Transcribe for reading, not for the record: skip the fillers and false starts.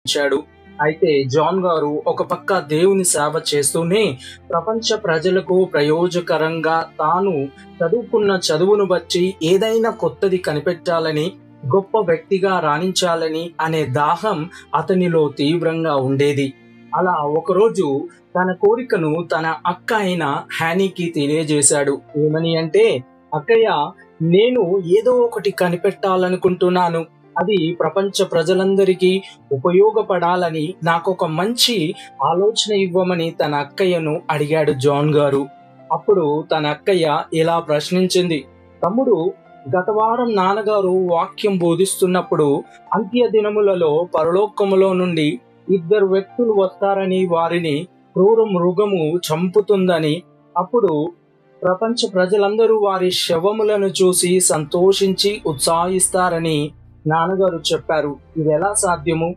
ప్రారంభించాడు. అయితే జాన్ గారు ఒక పక్క దేవుని సేవ చేస్తూనే ప్రపంచ ప్రజలకు ప్రయోజకరంగా తాను చదువుకున్న చదువును బట్టి ఏదైనా కొత్తది కనిపెట్టాలని, గొప్ప వ్యక్తిగా రాణించాలని అనే దాహం అతనిలో తీవ్రంగా ఉండేది. అలా ఒకరోజు తన కోరికను తన అక్క అయిన హ్యానీకి తెలియజేశాడు. ఏమని అంటే, అక్కయ్య, నేను ఏదో ఒకటి కనిపెట్టాలనుకుంటున్నాను. అది ప్రపంచ ప్రజలందరికీ ఉపయోగపడాలని నాకొక మంచి ఆలోచన ఇవ్వమని తన అక్కయ్యను అడిగాడు జాన్ గారు. అప్పుడు తన అక్కయ్య ఇలా ప్రశ్నించింది, తమ్ముడు, గత వారం నాన్నగారు వాక్యం బోధిస్తున్నప్పుడు అంత్య దినములలో పరలోకములో నుండి 2 వ్యక్తులు వస్తారని, వారిని క్రూర మృగము చంపుతుందని, అప్పుడు ప్రపంచ ప్రజలందరూ వారి శవములను చూసి సంతోషించి ఉత్సాహిస్తారని నాన్నగారు చెప్పారు. ఇది ఎలా సాధ్యము?